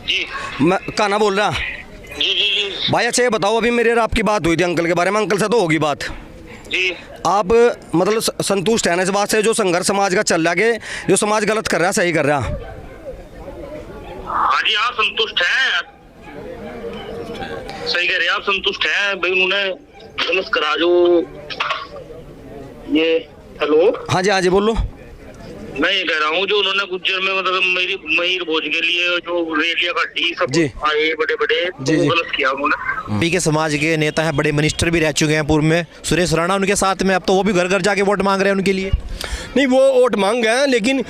जी मैं काना बोल रहा। जी जी जी भाई अच्छा ये बताओ, अभी मेरे और आपकी बात हुई थी अंकल के बारे में, अंकल से तो होगी बात। जी। आप मतलब संतुष्ट हैं ना इस बात से जो संघर्ष समाज का चल रहा है कि जो समाज गलत कर रहा है सही कर रहा? हाँ जी, आप संतुष्ट हैं? सही कह रहे हैं आप, संतुष्ट हैं भाई। उन्होंने गलत करा जो ये। हेलो, हाँ जी बोलो। मैं ये कह रहा हूँ जो उन्होंने गुज्जर में मतलब मेरी महीर भोज के लिए जो रेलियां काटी सब जी। आए बड़े बड़े, जी, तो जी। गलत किया उन्होंने। पी के समाज के नेता हैं, बड़े मिनिस्टर भी रह चुके हैं पूर्व में, सुरेश राणा उनके साथ में। अब तो वो भी घर घर जाके वोट मांग रहे हैं उनके लिए। नहीं वो वोट मांग गए हैं, लेकिन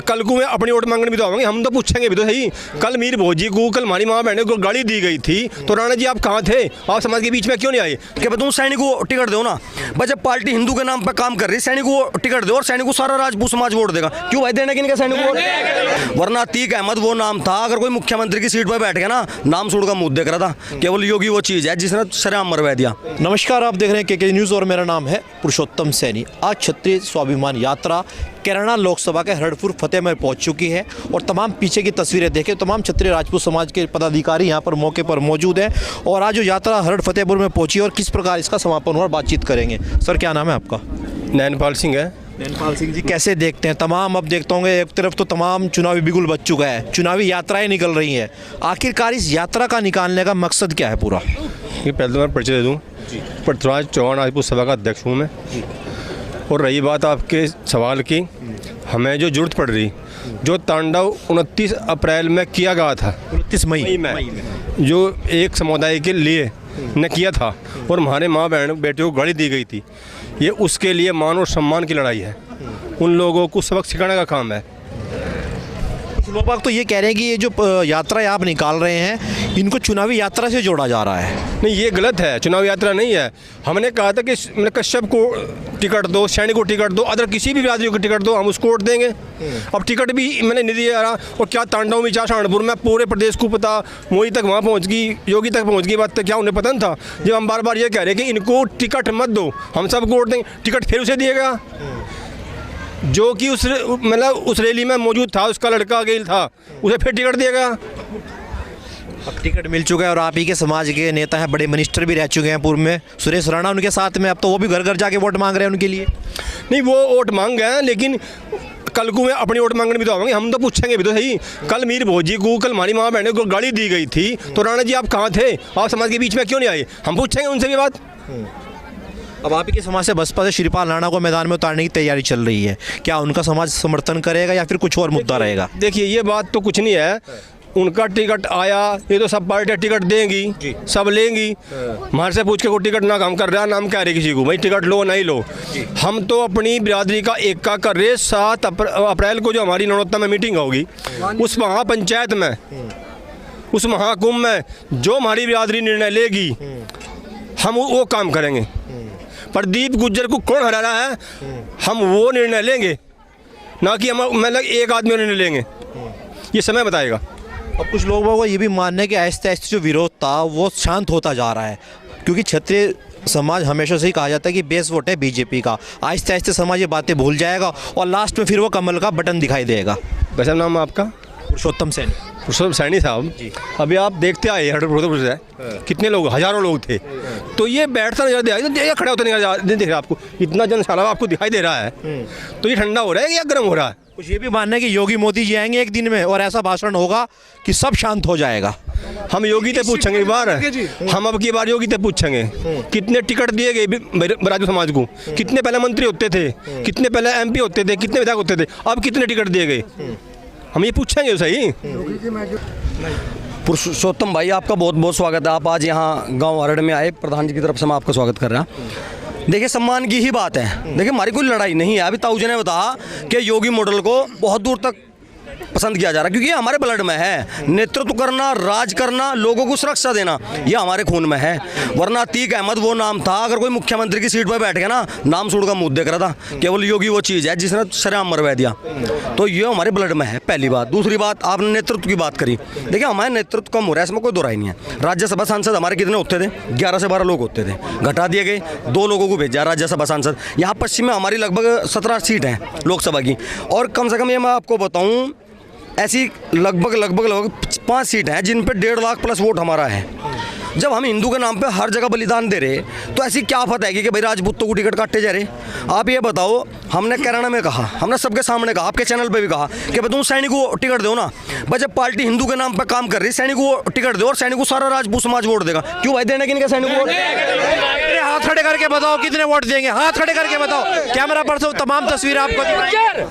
कल को मैं अपनी वोट मांगने भी तो आवांगे, हम तो पूछेंगे भी तो सही। कल मीर भोजी को, कल हमारी माँ बहनों को गाड़ी दी गई थी, तो राणा जी आप कहाँ थे? आप समाज के बीच में क्यों नहीं आए? कि तुम सैनिक को टिकट दो ना भाई, जब पार्टी हिंदू के नाम पर काम कर रही है सैनिक को टिकट दो और सैनिक को सारा राजपूत समाज वोट देगा। क्यों भाई देने किनका सैनिक को? वरना अतीक अहमद वो नाम था, अगर कोई मुख्यमंत्री की सीट पर बैठ गया ना, नाम सुन का मुंह देख रहा था। केवल योगी वो चीज़ है जिसने शरेआम मरवा दिया। नमस्कार, आप देख रहे हैं के न्यूज़ और मेरा नाम है पुरुषोत्तम सैनी। आज क्षत्रिय स्वाभिमान यात्रा कैराना लोकसभा के हरड़पुर फतेह में पहुंच चुकी है और तमाम पीछे की तस्वीरें देखें, तमाम क्षत्रिय राजपूत समाज के पदाधिकारी यहां पर मौके पर मौजूद हैं और आज जो यात्रा हरड़ फतेहपुर में पहुंची और किस प्रकार इसका समापन हुआ बातचीत करेंगे। सर क्या नाम है आपका? नैनपाल सिंह है। नैनपाल सिंह जी, कैसे देखते हैं तमाम, अब देखते होंगे एक तरफ तो तमाम चुनावी बिगुल बच चुका है, चुनावी यात्राएं निकल रही हैं, आखिरकार इस यात्रा का निकालने का मकसद क्या है पूरा? ये पहले तो मैं परिचय दे दूँ, पृथ्वीराज चौहान राजपूत सभा का अध्यक्ष हूँ मैं। और रही बात आपके सवाल की, हमें जो जरूरत पड़ रही, जो तांडव 29 अप्रैल में किया गया था, 29 मई में जो एक समुदाय के लिए न किया था और हमारे माँ बहन बेटियों को गाड़ी दी गई थी, ये उसके लिए मान और सम्मान की लड़ाई है। उन लोगों को सबक सिखाने का काम है। लोग तो ये कह रहे हैं कि ये जो यात्रा आप निकाल रहे हैं इनको चुनावी यात्रा से जोड़ा जा रहा है। नहीं, ये गलत है, चुनाव यात्रा नहीं है। हमने कहा था कि कश्यप को टिकट दो, सैनिक को टिकट दो, अदर किसी भी बिरादरी को टिकट दो, हम उसको वोट देंगे। अब टिकट भी मैंने नहीं दिया रहा। और क्या तांडव में जा सहारनपुर में पूरे प्रदेश को पता, मोदी तक वहाँ पहुँच गई, योगी तक पहुँच गई बात, तो क्या उन्हें पता नहीं था? जब हम बार बार ये कह रहे हैं कि इनको टिकट मत दो, हम सबको वोट देंगे, टिकट फिर उसे दिएगा जो कि उस रैली में मौजूद था, उसका लड़का गेल था, उसे फिर टिकट दिएगा। अब टिकट मिल चुका है और आप ही के समाज के नेता हैं, बड़े मिनिस्टर भी रह चुके हैं पूर्व में, सुरेश राणा उनके साथ में। अब तो वो भी घर घर जाके वोट मांग रहे हैं उनके लिए। नहीं वो वोट मांग गए हैं, लेकिन कल को मैं अपनी वोट मांगने भी तो आवांगे, हम तो पूछेंगे भी तो सही। कल मीर भोजी को, कल हमारी माँ बहनों को गाड़ी दी गई थी, तो राणा जी आप कहाँ थे? आप समाज के बीच में क्यों नहीं आए? हम पूछेंगे उनसे भी बात। अब आप ही के समाज से बसपा से श्रीपाल राणा को मैदान में उतारने की तैयारी चल रही है, क्या उनका समाज समर्थन करेगा या फिर कुछ और मुद्दा रहेगा? देखिए ये बात तो कुछ नहीं है, उनका टिकट आया, ये तो सब पार्टियाँ टिकट देंगी, सब लेंगी। हमारे से पूछ के कोई टिकट ना काम कर रहा, नाम कह रहे किसी को भाई टिकट लो नहीं लो। हम तो अपनी बिरादरी का एकता कर रहे। 7 अप्रैल को जो हमारी नरोत्ता में मीटिंग होगी, उस महापंचायत में, उस महाकुंभ में जो हमारी बिरादरी निर्णय लेगी हम वो काम करेंगे। प्रदीप गुज्जर को कौन हरा रहा है, हम वो निर्णय लेंगे, ना कि हम मतलब एक आदमी निर्णय लेंगे। ये समय बताएगा। अब कुछ लोगों को ये भी मानना है कि आहिस्ते आहिस्ते जो विरोध था वो शांत होता जा रहा है, क्योंकि क्षत्रिय समाज हमेशा से ही कहा जाता है कि बेस वोट है बीजेपी का। आहिस्ते आहिस्ते समाज ये बातें भूल जाएगा और लास्ट में फिर वो कमल का बटन दिखाई देगा। वैसा नाम आपका? पुरुषोत्तम सैनी। पुरुषोत्तम सैनी साहब जी। अभी आप देखते आए हरड़पुर से कितने लोग, हजारों लोग थे, तो ये बैठता नजर दिया, खड़ा होता नहीं दिख रहा आपको? इतना जनसैलाब आपको दिखाई दे रहा है, तो ये ठंडा हो रहा है या गर्म हो रहा है? कुछ ये भी मानना है कि योगी मोदी जी आएंगे एक दिन में और ऐसा भाषण होगा कि सब शांत हो जाएगा। हम योगी से पूछेंगे इस बार, हम अब की बार योगी से पूछेंगे कितने टिकट दिए गए राजपूत समाज को, कितने पहले मंत्री होते थे, कितने पहले MP होते थे, कितने विधायक होते थे, अब कितने टिकट दिए गए, हम ये पूछेंगे सही। पुरुषोत्तम भाई आपका बहुत बहुत स्वागत है। आप आज यहाँ गांव हरड़ में आए, प्रधान जी की तरफ से मैं आपका स्वागत कर रहा हूँ। देखिए सम्मान की ही बात है, देखिए हमारी कोई लड़ाई नहीं है। अभी ताऊजी ने बताया कि योगी मॉडल को बहुत दूर तक पसंद किया जा रहा है, क्योंकि ये हमारे ब्लड में है। नेतृत्व करना, राज करना, लोगों को सुरक्षा देना, ये हमारे खून में है। वरना अतीक अहमद वो नाम था, अगर कोई मुख्यमंत्री की सीट पर बैठ गया ना, नाम सुन का मुंह देख रहा था। केवल योगी वो चीज़ है जिसने शरेआम मरवा दिया। तो ये हमारे ब्लड में है, पहली बात। दूसरी बात, आपने नेतृत्व की बात करी, देखिए हमारे नेतृत्व कम हो रहा है, इसमें कोई दो राय नहीं है। राज्यसभा सांसद हमारे कितने होते थे? 11 से 12 लोग होते थे, घटा दिए गए, 2 लोगों को भेजा राज्यसभा सांसद। यहाँ पश्चिम में हमारी लगभग 17 सीट हैं लोकसभा की। और कम से कम ये मैं आपको बताऊँ ऐसी लगभग 5 सीट हैं जिन पे 1.5 लाख प्लस वोट हमारा है। जब हम हिंदू के नाम पे हर जगह बलिदान दे रहे तो ऐसी क्या आफत है कि भाई राजपूतों को टिकट काटे जा रहे। आप ये बताओ, हमने कैराना में कहा, हमने सबके सामने कहा, आपके चैनल पे भी कहा कि भाई तुम सैनिक को टिकट दो ना। भाई जब पार्टी हिंदू के नाम पे काम कर रही, सैनिक को टिकट दो और सैनिक को सारा राजपूत समाज वोट देगा। क्यों भाई देने किनके सैनिक को? हाथ खड़े करके बताओ कितने वोट देंगे, हाथ खड़े करके बताओ। कैमरा पर तमाम तस्वीरें आपको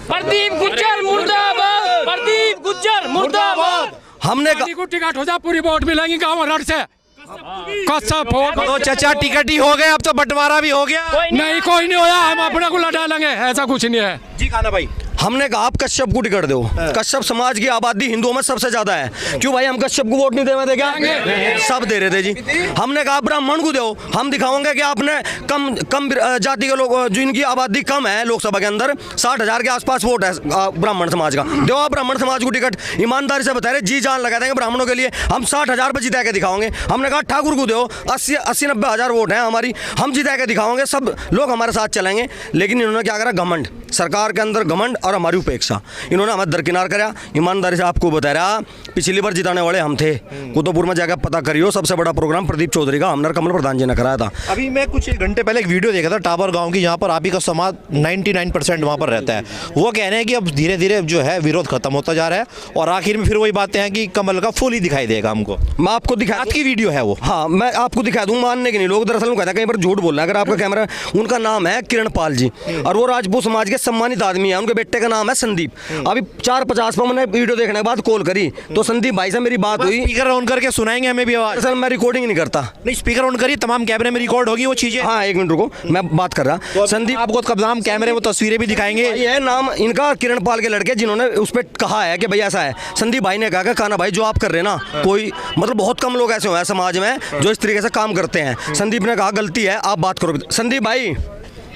प्रदीप गुज्जर मुर्दाबाद, प्रदीप गुज्जर मुर्दाबाद। हमने को टिकट हो जा, पूरी वोट मिलेंगी गाँव रट से। तो चाचा टिकट ही हो गए, अब तो बंटवारा भी हो गया। नहीं कोई नहीं होया, हम अपने को लड़ा लेंगे, ऐसा कुछ नहीं है जी। खाना भाई, हमने कहा आप कश्यप को टिकट दो। कश्यप समाज की आबादी हिंदुओं में सबसे ज्यादा है। क्यों भाई हम कश्यप को वोट नहीं दे क्या? सब दे रहे थे जी। हमने कहा ब्राह्मण को दो, हम दिखाओगे कि आपने कम जाति के लोग जिनकी आबादी कम है लोकसभा के अंदर 60,000 के आसपास वोट है ब्राह्मण समाज का, दो आप ब्राह्मण समाज को टिकट। ईमानदारी से बता रहे, जी जान लगा देंगे ब्राह्मणों के लिए, हम 60,000 पे जिता के दिखाओगे। हमने कहा ठाकुर को दो, 80-90 हज़ार वोट है हमारी, हम जिता के दिखाओगे, सब लोग हमारे साथ चलेंगे। लेकिन इन्होंने क्या करा? घमंड, सरकार के अंदर घमंड और हमारी उपेक्षा। इन्होंने हमें दरकिनार कराया। ईमानदारी से आपको बता रहा, पिछली बार जिताने वाले हम थे। कुतुबपुर में जाकर पता करियो, सबसे बड़ा प्रोग्राम प्रदीप चौधरी का हमनर कमल प्रधान जी ने कराया था। अभी मैं कुछ एक घंटे पहले एक वीडियो देखा था टाबर गांव की, यहाँ पर आप ही का समाज 99% वहाँ पर रहता है। वो कह रहे हैं कि अब धीरे धीरे जो है विरोध खत्म होता जा रहा है और आखिर में फिर वही बातें हैं कि कमल का फूल ही दिखाई देगा हमको। मैं आपको दिखा, आज की वीडियो है वो। हाँ मैं आपको दिखा दूं, मानने के नहीं लोग। दरअसल वो कहता है कहीं पर झूठ बोलना है। अगर आपका कैमरा, उनका नाम है किरण पाल जी और वो राजपूत समाज के सम्मानित आदमी है। उनके बेटे का नाम है संदीप। अभी 4:50 पर मैंने वीडियो देखने के बाद कॉल करी तो संदीप भाई से मेरी बात हुई। स्पीकर ऑन करके सुनाएंगे हमें भी आवाज। दरअसल मैं रिकॉर्डिंग नहीं करता। नहीं, स्पीकर ऑन करिए, तमाम कैमरे में रिकॉर्ड होगी वो चीजें। हाँ एक मिनट रुको, मैं बात कर रहा। संदीप आपको तमाम कैमरे वो तस्वीरें भी दिखाएंगे। ये नाम इनका किरण पाल के लड़के जिन्होंने उस पर कहा है कि भाई ऐसा है। संदीप भाई ने कहा कि काना भाई जो आप कर रहे हैं ना, कोई मतलब बहुत कम लोग ऐसे हुए हैं समाज में जो इस तरीके से काम करते हैं। संदीप ने कहा गलती है, आप बात करो। संदीप भाई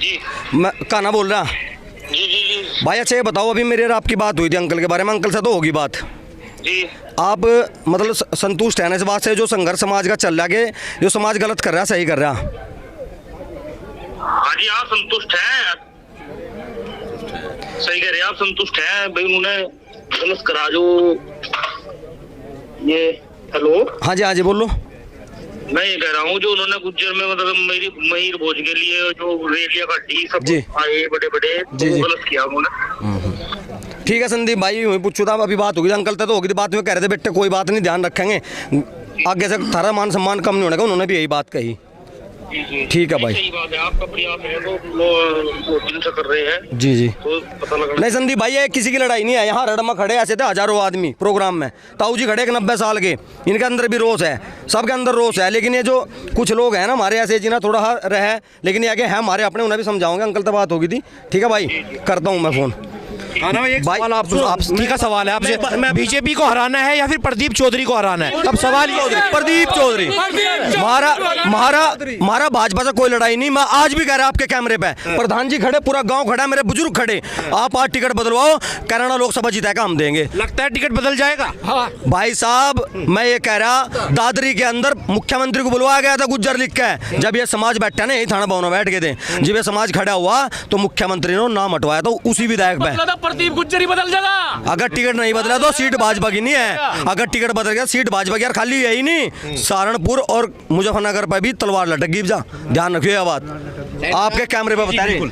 जी मैं काना बोल रहा। जी जी जी भाई अच्छा ये बताओ, अभी मेरे और आपकी बात हुई थी अंकल के बारे में, अंकल से तो होगी बात। जी। आप मतलब संतुष्ट हैं इस बात से जो संघर्ष समाज का चल रहा है कि जो समाज गलत कर रहा है सही कर रहा है? हाँ जी, आप संतुष्ट हैं? सही कह रहे हैं, आप संतुष्ट हैं भाई? उन्होंने गलत करा जो ये। हेलो, हाँ जी बोलो। मैं ये कह रहा हूँ जो उन्होंने गुज्जर में मतलब मेरी महीर भोज के लिए जो रेलिया काटी सब जी। आए बड़े बड़े, जी, जी। गलत किया उन्होंने। ठीक है संदीप भाई, वही पूछू था। अभी बात होगी अंकल तो होगी, बात में कह रहे थे बेटे कोई बात नहीं, ध्यान रखेंगे आगे से थारा मान सम्मान कम नहीं होने का। उन्होंने भी यही बात कही। ठीक है भाई, सही बात है, आप अपने आप है वो दिन से कर रहे हैं। जी जी तो पता लगा नहीं संदीप भाई, ये किसी की लड़ाई नहीं है। यहाँ रड़मा खड़े ऐसे थे हजारों आदमी प्रोग्राम में। ताऊ जी खड़े 90 साल के, इनके अंदर भी रोष है, सबके अंदर रोष है। लेकिन ये जो कुछ लोग हैं ना हमारे ऐसे जिन्हें थोड़ा रहे, लेकिन ये आगे है हमारे अपने, उन्हें भी समझाऊंगे। अंकल से बात होगी थी। ठीक है भाई, करता हूँ मैं फोन। एक सवाल आप ठीक है, सवाल है आपसे, बीजेपी को हराना है या फिर प्रदीप चौधरी को हराना है? अब सवाल ये, प्रदीप चौधरी हमारा भाजपा से कोई लड़ाई नहीं। मैं आज भी कह रहा आपके कैमरे पे, प्रधान जी खड़े, पूरा गांव खड़ा, मेरे बुजुर्ग खड़े। आप आज टिकट बदलवाओ, कैराना लोकसभा जिताएगा, हम देंगे। लगता है टिकट बदल जाएगा? हाँ। भाई साहब मैं ये कह रहा, दादरी के अंदर मुख्यमंत्री को बुलवाया गया था गुज्जर लिख के। जब ये समाज बैठा ना, यही थाना भवन में बैठ गए थे, जब ये समाज खड़ा हुआ तो मुख्यमंत्री ने नाम हटवाया तो उसी विधायक पे। प्रदीप गुज्जर ही बदल जाएगा। अगर टिकट नहीं बदला तो सीट भाजपा की नहीं है, अगर टिकट बदल गया सीट भाजपा की। यार खाली यही नहीं, सहारनपुर और मुजफ्फरनगर पर भी तलवार लटक गई। ध्यान रखिए ये बात, आपके कैमरे पर बता रहे।